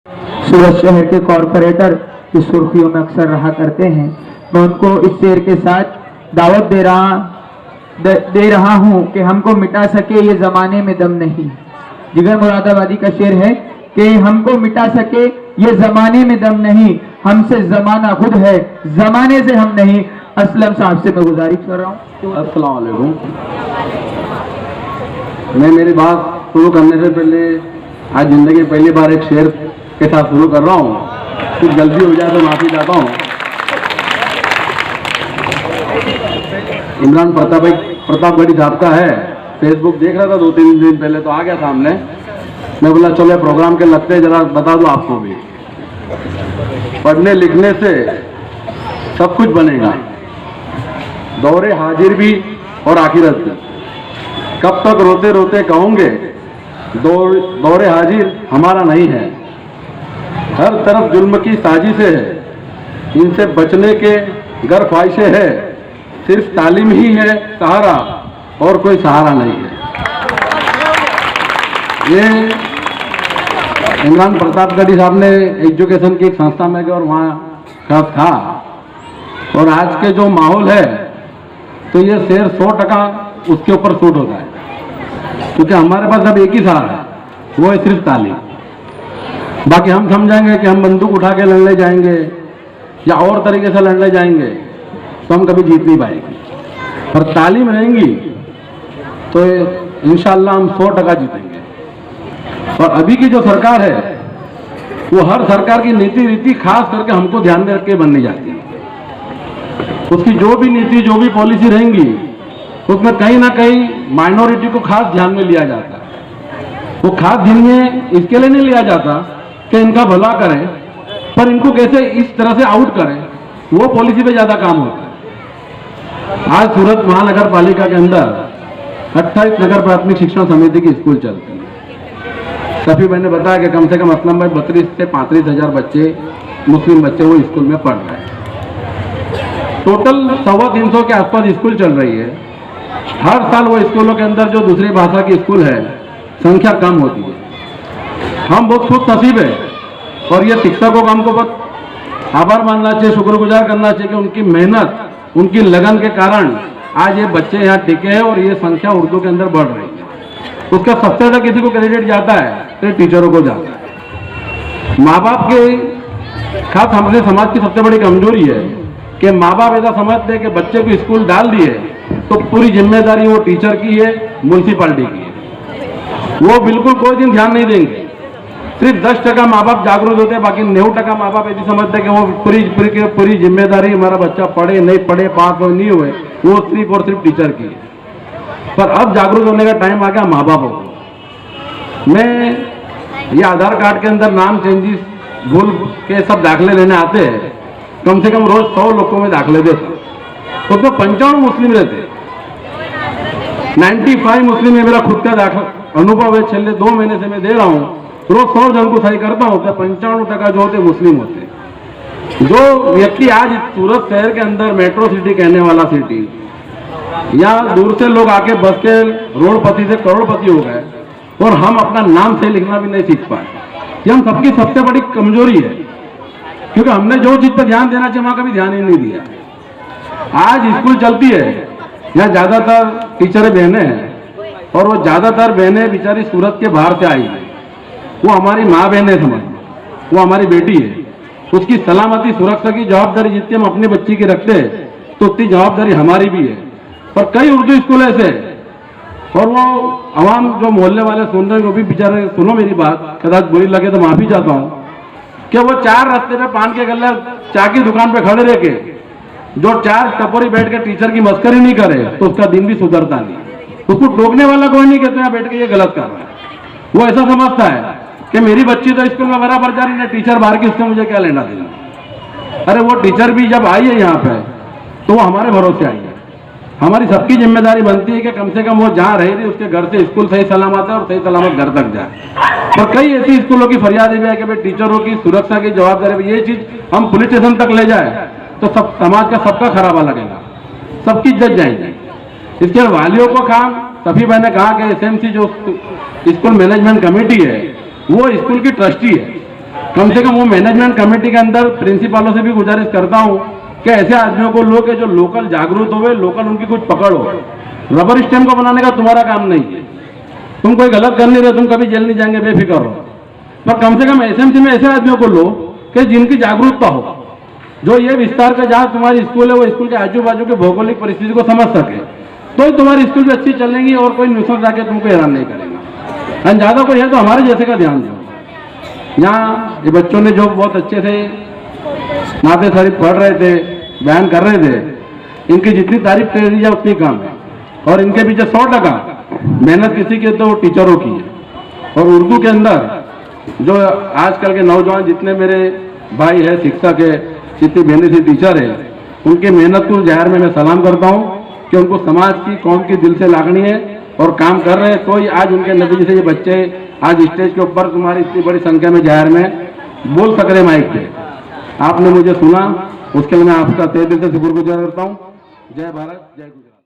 सूरत शहर के कॉरपोरेटर की सुर्खियों में अक्सर रहा करते हैं। मैं उनको इस शेर के साथ दावत दे रहा हूं कि हमको मिटा सके ये जमाने में दम नहीं। जिगर मुरादाबादी का शेर है कि हमको मिटा सके ये जमाने में दम नहीं, हमसे जमाना खुद है, जमाने से हम नहीं। असलम साहब से मैं गुजारिश कर रहा हूँ। अस्सलाम वालेकुम। मैं मेरी बात शुरू करने से पहले आज जिंदगी पहली बार एक शेर के साथ शुरू कर रहा हूँ। कुछ गलती हो जाए तो माफी चाहता हूँ। इमरान प्रतापगढ़ी साहब का है। फेसबुक देख रहा था 2-3 दिन पहले तो आ गया सामने। मैं बोला चलो प्रोग्राम के लगते जरा बता दूं आपको भी। पढ़ने लिखने से सब कुछ बनेगा, दौरे हाजिर भी और आखिरत भी। कब तक रोते रोते कहोगे दौरे हाजिर हमारा नहीं है। हर तरफ जुल्म की साजिशें है, इनसे बचने के गर ख्वाहिशें है। सिर्फ तालीम ही है सहारा और कोई सहारा नहीं है। ये इमरान प्रतापगढ़ी साहब ने एजुकेशन की एक संस्था में गए और वहाँ का था। और आज के जो माहौल है तो ये शेर 100% उसके ऊपर सूट होता है, क्योंकि हमारे पास अब एक ही सहारा है, वो है सिर्फ तालीम। बाकी हम समझाएंगे कि हम बंदूक उठा के लड़ने जाएंगे या और तरीके से लड़ने जाएंगे तो हम कभी जीत नहीं पाएंगे। पर तालीम रहेंगी तो इंशाअल्लाह हम 100% जीतेंगे। और अभी की जो सरकार है वो हर सरकार की नीति रीति खास करके हमको ध्यान में रख के बननी जाती है। उसकी जो भी नीति जो भी पॉलिसी रहेंगी उसमें कहीं ना कहीं माइनॉरिटी को खास ध्यान में लिया जाता है। वो खास ध्यान में इसके लिए नहीं लिया जाता कि इनका भला करें, पर इनको कैसे इस तरह से आउट करें, वो पॉलिसी पे ज्यादा काम होता है। आज सूरत महानगर पालिका के अंदर 28 नगर प्राथमिक शिक्षण समिति की स्कूल चलती है। सभी मैंने बताया कि कम से कम असलम में 32 से 35 हजार बच्चे मुस्लिम बच्चे वो स्कूल में पढ़ रहे हैं। टोटल 350 के आसपास स्कूल चल रही है। हर साल वो स्कूलों के अंदर जो दूसरी भाषा की स्कूल है संख्या कम होती है। हम बहुत खुश नसीब है और ये शिक्षकों का हमको बहुत आभार मानना चाहिए, शुक्रगुजार करना चाहिए कि उनकी मेहनत उनकी लगन के कारण आज ये बच्चे यहाँ टिके हैं और ये संख्या उर्दू के अंदर बढ़ रही है। उसका सबसे ज्यादा किसी को क्रेडिट जाता है तो टीचरों को जाता है। माँ बाप के खास हमारे समाज की सबसे बड़ी कमजोरी है कि माँ बाप ऐसा समझते हैं कि बच्चे को स्कूल डाल दिए तो पूरी जिम्मेदारी वो टीचर की है, म्यूनसिपालिटी की है। वो बिल्कुल कोई दिन ध्यान नहीं देंगे। सिर्फ 10% माँ बाप जागरूक होते हैं, बाकी 90% माँ बाप ऐसी समझते हैं कि वो पूरी जिम्मेदारी हमारा बच्चा पढ़े नहीं पढ़े, पास हो नहीं हुए, वो सिर्फ और सिर्फ टीचर की है। पर अब जागरूक होने का टाइम आ गया माँ बाप को। मैं ये आधार कार्ड के अंदर नाम चेंजेस भूल के सब दाखिले लेने आते हैं, कम से कम रोज 100 लोगों में दाखिले देता, उसमें 95 मुस्लिम रहते, 95 मुस्लिम है। मेरा खुद का अनुभव है, छेले 2 महीने से मैं दे रहा हूँ। रोज 100 जन को सही करता हूँ तो 95% जो होते मुस्लिम होते। जो व्यक्ति आज सूरत शहर के अंदर मेट्रो सिटी कहने वाला सिटी, या दूर से लोग आके बस के रोडपति से करोड़पति हो गए और हम अपना नाम सही लिखना भी नहीं सीख पाए। ये हम सबकी सबसे बड़ी कमजोरी है, क्योंकि हमने जो चीज पर ध्यान देना चाहिए वहां कभी ध्यान ही नहीं दिया। आज स्कूल चलती है, यहाँ ज्यादातर टीचरें बहनें हैं और वो ज्यादातर बहनें बेचारी सूरत के बाहर से आई है। वो हमारी माँ बहनें समझ, वो हमारी बेटी है। उसकी सलामती सुरक्षा की जवाबदारी जितनी हम अपने बच्ची की रखते हैं तो उतनी जवाबदारी हमारी भी है। पर कई उर्दू स्कूल ऐसे और वो आवाम जो मोहल्ले वाले सुन रहे हैं वो भी बेचारे सुनो मेरी बात, कदाच बुरी लगे तो माफी चाहता हूँ, कि वो 4 रास्ते पे पान के गल्ले चाय की दुकान पे खड़े रह के जो 4 टपोरी बैठ के टीचर की मस्करी नहीं करे तो उसका दिन भी सुधरता नहीं। उसको टोकने वाला कोई नहीं कहते यहाँ बैठ के ये गलत कर रहा है। वो ऐसा समझता है कि मेरी बच्ची तो स्कूल में बराबर जा रही है, टीचर बाहर की, उससे मुझे क्या लेना देना। अरे वो टीचर भी जब आई है यहाँ पे तो वो हमारे भरोसे आई है। हमारी सबकी जिम्मेदारी बनती है कि कम से कम वो जहाँ रह रही उसके घर से स्कूल सही सलामत है और सही सलामत घर तक जाए। और कई ऐसी स्कूलों की फरियाद भी है कि भाई टीचरों की सुरक्षा की जवाबदारी, ये चीज हम पुलिस स्टेशन तक ले जाए तो सब समाज का सबका खराबा लगेगा, सबकी इज्जत जाएगी। इसके वालियों को काम, सभी मैंने कहा कि एसएमसी जो स्कूल मैनेजमेंट कमेटी है वो स्कूल की ट्रस्टी है। कम से कम वो मैनेजमेंट कमेटी के अंदर प्रिंसिपलों से भी गुजारिश करता हूँ कि ऐसे आदमियों को लो कि जो लोकल जागरूक हो, लोकल उनकी कुछ पकड़ हो। रबर स्टैम्प को बनाने का तुम्हारा काम नहीं है, तुम कोई गलत कर नहीं रहे, तुम कभी जेल नहीं जाएंगे, बेफिक्र रहो। पर कम से कम एसएमसी में ऐसे आदमियों को लो कि जिनकी जागरूकता हो, जो ये विस्तार का जहाँ तुम्हारी स्कूल है वो स्कूल के आजू बाजू के भौगोलिक परिस्थिति को समझ सके, तो ही तुम्हारी स्कूल भी अच्छी चलेंगी और कोई नुकसान जाके तुमको हैरान नहीं करेगा। और ज़्यादा कोई है तो हमारे जैसे का ध्यान दो। यहाँ ये बच्चों ने जो बहुत अच्छे से नाते शरीफ पढ़ रहे थे, बयान कर रहे थे, इनकी जितनी तारीफ कर दी जाए उतनी कम है। और इनके पीछे 100% मेहनत किसी की तो टीचरों की है। और उर्दू के अंदर जो आजकल के नौजवान जितने मेरे भाई है, शिक्षक है, जितनी मेहनत से टीचर है, उनकी मेहनत को ज़ाहिर में मैं सलाम करता हूँ कि उनको समाज की, कौम की दिल से लागनी है और काम कर रहे हैं। तो ही आज उनके नतीजे से ये बच्चे आज स्टेज के ऊपर तुम्हारी इतनी बड़ी संख्या में ज़ाहिर में बोल सक रहे माइक पे। आपने मुझे सुना, उसके लिए मैं आपका तहे दिल से शुक्रगुजार करता हूँ। जय भारत, जय गुजरात।